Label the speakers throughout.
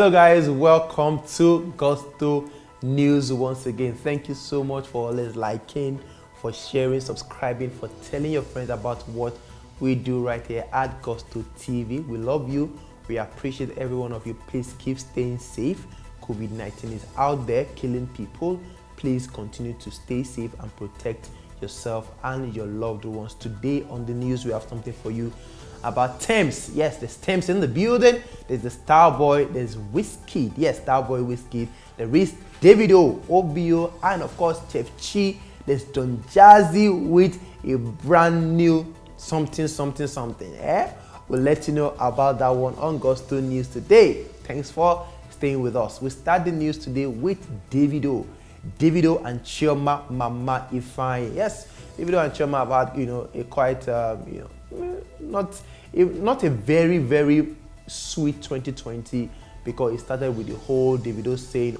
Speaker 1: Hello guys, welcome to Gusto News once again. Thank you so much for always liking, for sharing, subscribing, for telling your friends about what we do right here at Gusto TV. We love you. We appreciate every one of you. Please keep staying safe. COVID-19 is out there killing people. Please continue to stay safe and protect yourself and your loved ones. Today on the news, we have something for you about Tems. Yes, there's Tems in the building. There's the Starboy, there's Wizkid. Yes, Starboy, Wizkid. There is Davido, OBO, and of course Chef Chi. There's Don Jazzy with a brand new something. We'll let you know about that one on Gusto News today. Thanks for staying with us. We start the news today with Davido and Chioma Mama Ifeanyi. Yes, Davido and Chioma have had a quite not a very sweet 2020, because it started with the whole Davido saying,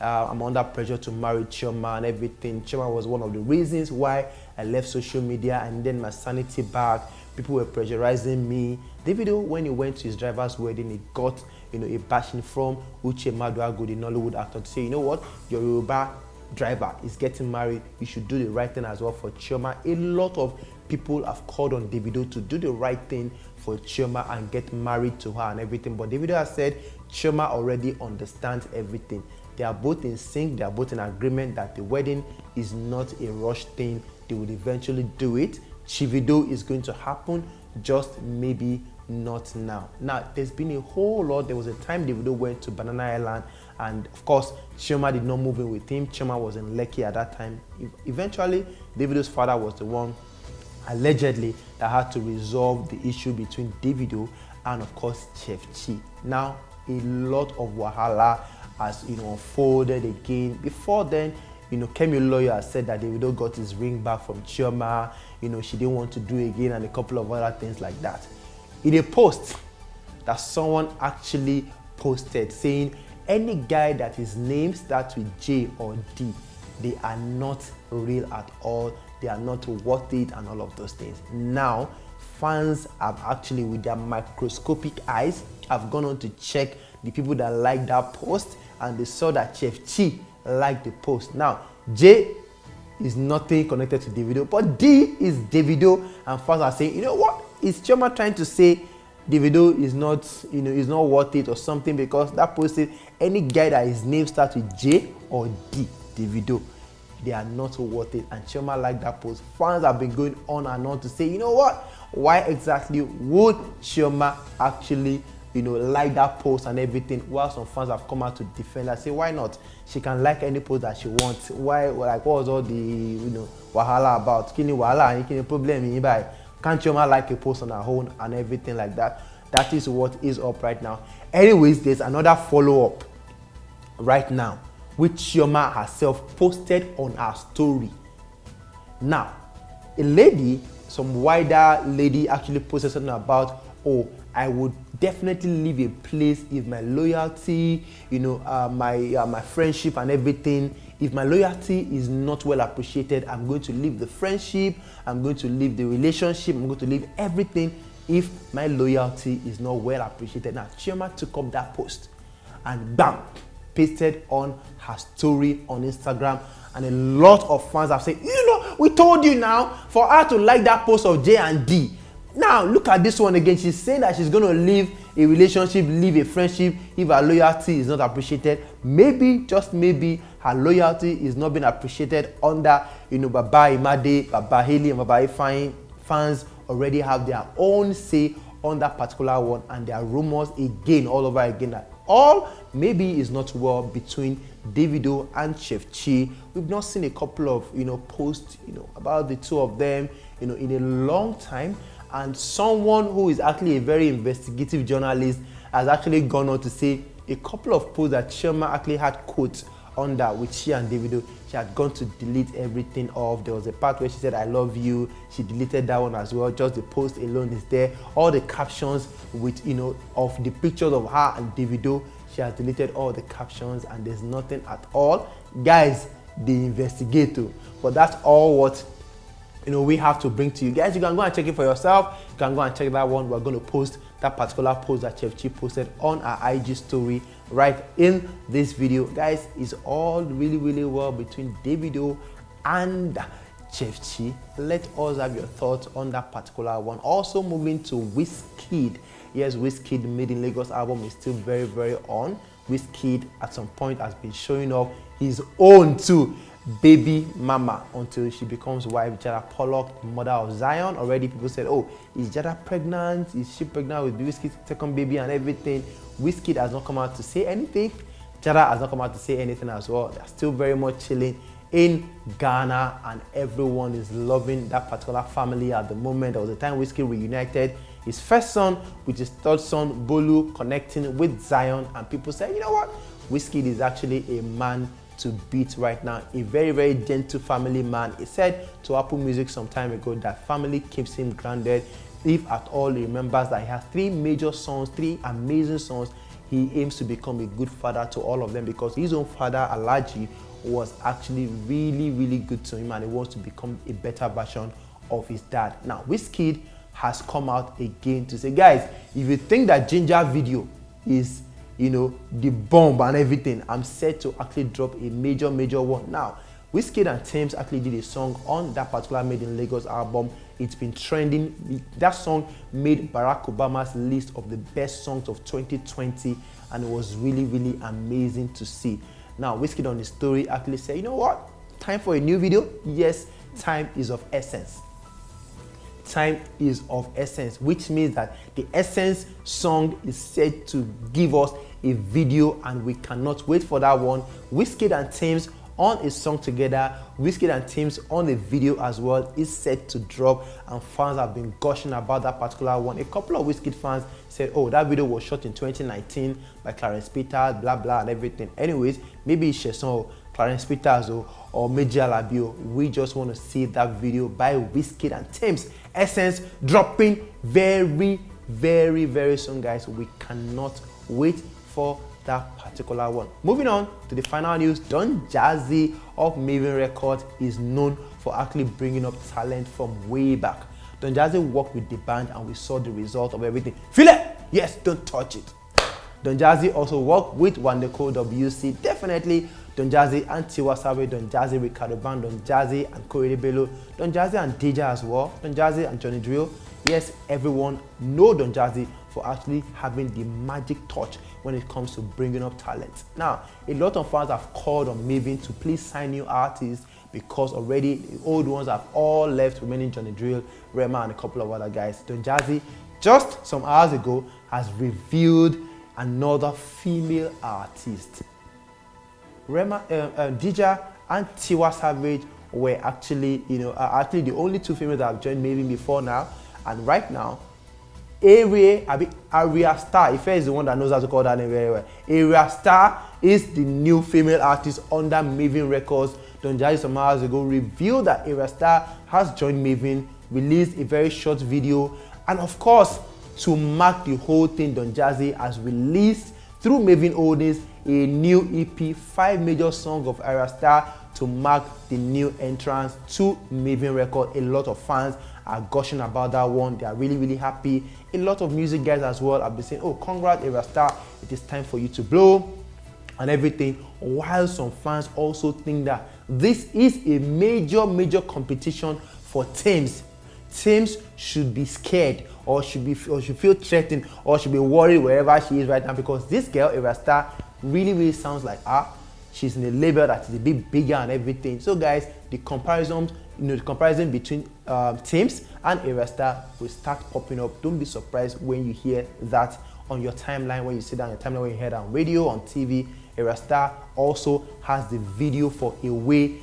Speaker 1: I'm under pressure to marry Chioma and everything. Chioma was one of the reasons why I left social media and then my sanity back. People were pressurizing me. Davido, when he went to his driver's wedding, he got a bashing from Uche Maduago, the Nollywood actor, to say, you know what, your Yoruba driver is getting married, you should do the right thing as well for Chioma. A lot of people have called on Davido to do the right thing for Chioma and get married to her and everything, but Davido has said Chioma already understands everything. They are both in sync, they are both in agreement that the wedding is not a rush thing. They will eventually do it. Chivido is going to happen, just maybe not now. Now, there's been a whole lot. There was a time Davido went to Banana Island, and of course, Chioma did not move in with him. Chioma was in Lekki at that time. Eventually, Davido's father was the one, allegedly, that had to resolve the issue between Davido and, of course, Chef Chi. Now, a lot of wahala has unfolded again. Before then, Kemi Lawyer said that Davido got his ring back from Chioma. She didn't want to do it again, and a couple of other things like that. In a post that someone actually posted saying any guy that his name starts with J or D, they are not real at all. They are not worth it, and all of those things. Now, fans have actually, with their microscopic eyes, have gone on to check the people that liked that post, and they saw that Chef Chi liked the post. Now, J is nothing connected to Davido, but D is Davido, and fans are saying, you know what? Is Chioma trying to say Davido is not, is not worth it or something? Because that post said any guy that his name starts with J or D, Davido, they are not worth it. And Chioma liked that post. Fans have been going on and on to say, you know what? Why exactly would Chioma actually like that post and everything? While some fans have come out to defend her, say why not? She can like any post that she wants. Why, like, what was all the wahala about? Kini wahala and kini problem in by? Can't Chioma like a post on her own and everything like that? That is what is up right now. Anyways, there's another follow-up right now, which Chioma herself posted on her story. Now, a lady, some wider lady, actually posted something about, I would definitely leave a place if my loyalty, my friendship and everything, if my loyalty is not well appreciated, I'm going to leave the friendship, I'm going to leave the relationship, I'm going to leave everything if my loyalty is not well appreciated. Now, Chioma took up that post and bam, pasted on her story on Instagram, and a lot of fans have said, we told you now for her to like that post of J and D. Now, look at this one again. She's saying that she's going to leave a relationship, leave a friendship if her loyalty is not appreciated. Maybe, just maybe, her loyalty is not being appreciated under, Baba Imade, Baba Haley, and Baba Ifeanyi. Fans already have their own say on that particular one, and there are rumors again, all over again, that all maybe is not well between Davido and Chef Chi. We've not seen a couple of, posts, about the two of them, in a long time. And someone who is actually a very investigative journalist has actually gone on to say a couple of posts that Chioma actually had quotes under with she and Davido. She had gone to delete everything off. There was a part where she said, I love you. She deleted that one as well. Just the post alone is there. All the captions with, of the pictures of her and Davido, she has deleted all the captions, and there's nothing at all. Guys, they investigate too. But that's all what we have to bring to you guys. You can go and check it for yourself. You can go and check that one. We're going to post that particular post that Chef Chi posted on our IG story right in this video. Guys, it's all really well between Davido and Chef Chi. Let us have your thoughts on that particular one. Also moving to Wizkid. Yes, Wizkid Made in Lagos album is still very on. Wizkid at some point has been showing off his own too. Baby mama until she becomes wife. Jada Pollock, mother of Zion. Already people said, oh, is Jada pregnant? Is she pregnant with Wizkid's second baby and everything? Wizkid has not come out to say anything. Jada has not come out to say anything as well. They're still very much chilling in Ghana, and everyone is loving that particular family at the moment. There was a time Wizkid reunited his first son with his third son, Bolu, connecting with Zion, and people said, you know what? Wizkid is actually a man to beat right now. A very gentle family man. He said to Apple Music some time ago that family keeps him grounded. If at all he remembers that he has 3 major sons, 3 amazing sons, he aims to become a good father to all of them, because his own father, Alhaji, was actually really good to him, and he wants to become a better version of his dad. Now, Wizkid has come out again to say, guys, if you think that Ginger video is, you know, the bomb and everything, I'm set to actually drop a major one. Now, Wizkid and Tems actually did a song on that particular Made in Lagos album. It's been trending. That song made Barack Obama's list of the best songs of 2020, and it was really amazing to see. Now, Wizkid on his story actually said, you know what? Time for a new video? Yes, time is of essence. Time is of essence, which means that the Essence song is set to give us a video, and we cannot wait for that one. Wizkid and Tems on a song together, Wizkid and Tems on a video as well is set to drop, and fans have been gushing about that particular one. A couple of Wizkid fans said, oh, that video was shot in 2019 by Clarence Peters, blah and everything. Anyways, maybe it's Sheson, Clarence Peters or Meji Alabi. We just want to see that video by Wizkid and Tems. Essence dropping very soon, guys. We cannot wait for that particular one. Moving on to the final news, Don Jazzy of Mavin Records is known for actually bringing up talent from way back. Don Jazzy worked with the band, and we saw the result of everything. Feel it? Yes, don't touch it. Don Jazzy also worked with Wandeko WC, definitely. Don Jazzy and Tiwa Savage, Don Jazzy, Ricardo Band, Don Jazzy and Korede Bello, Don Jazzy and Deja as well, Don Jazzy and Johnny Drill. Yes, everyone know Don Jazzy for actually having the magic touch when it comes to bringing up talent. Now, a lot of fans have called on Mavin to please sign new artists, because already the old ones have all left, remaining Johnny Drill, Rema, and a couple of other guys. Don Jazzy, just some hours ago, has revealed another female artist. Rema, Deja and Tiwa Savage were actually, actually the only 2 females that have joined Mavin before now, and right now, Aria Star, Ife is the one that knows how to call that name very well. Aria Star is the new female artist under Mavin Records. Don Jazzy some hours ago revealed that Aria Star has joined Mavin, released a very short video, and of course, to mark the whole thing, Don Jazzy has released through Mavin Holdings a new EP, 5 major songs of Aria Star, to mark the new entrance to Mavin Records. A lot of fans are gushing about that one. They are really happy. A lot of music guys as well have been saying, oh, congrats Aria Star, it is time for you to blow and everything, while some fans also think that this is a major competition for Tems. Tems should be scared, or should feel threatened, or should be worried wherever she is right now, because this girl, Aria Star, really sounds like her. She's in a label that is a bit bigger and everything. So guys, the comparison between Tems and Aria Star will start popping up. Don't be surprised when you hear that on your timeline, when you see that on your timeline, when you hear that on radio, on TV. Aria Star also has the video for Away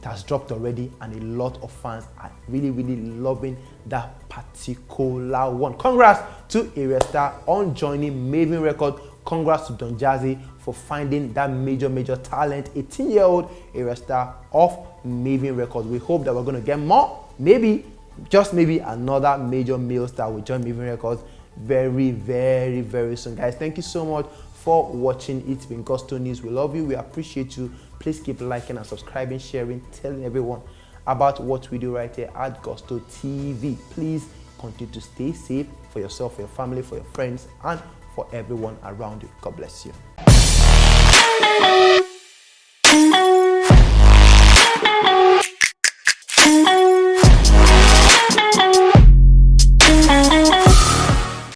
Speaker 1: that's dropped already, and a lot of fans are really loving that particular one. Congrats to Aria Star on joining Mavin Records. Congrats to Don Jazzy for finding that major talent, 18-year-old Aria Star of Mavin Records. We hope that we're going to get more, maybe, just maybe, another major male star will join Mavin Records very soon. Guys, thank you so much for watching. It's been Gusto News. We love you, we appreciate you. Please keep liking and subscribing, sharing, telling everyone about what we do right here at Gusto TV. Please continue to stay safe for yourself, for your family, for your friends, and for everyone around you. God bless you.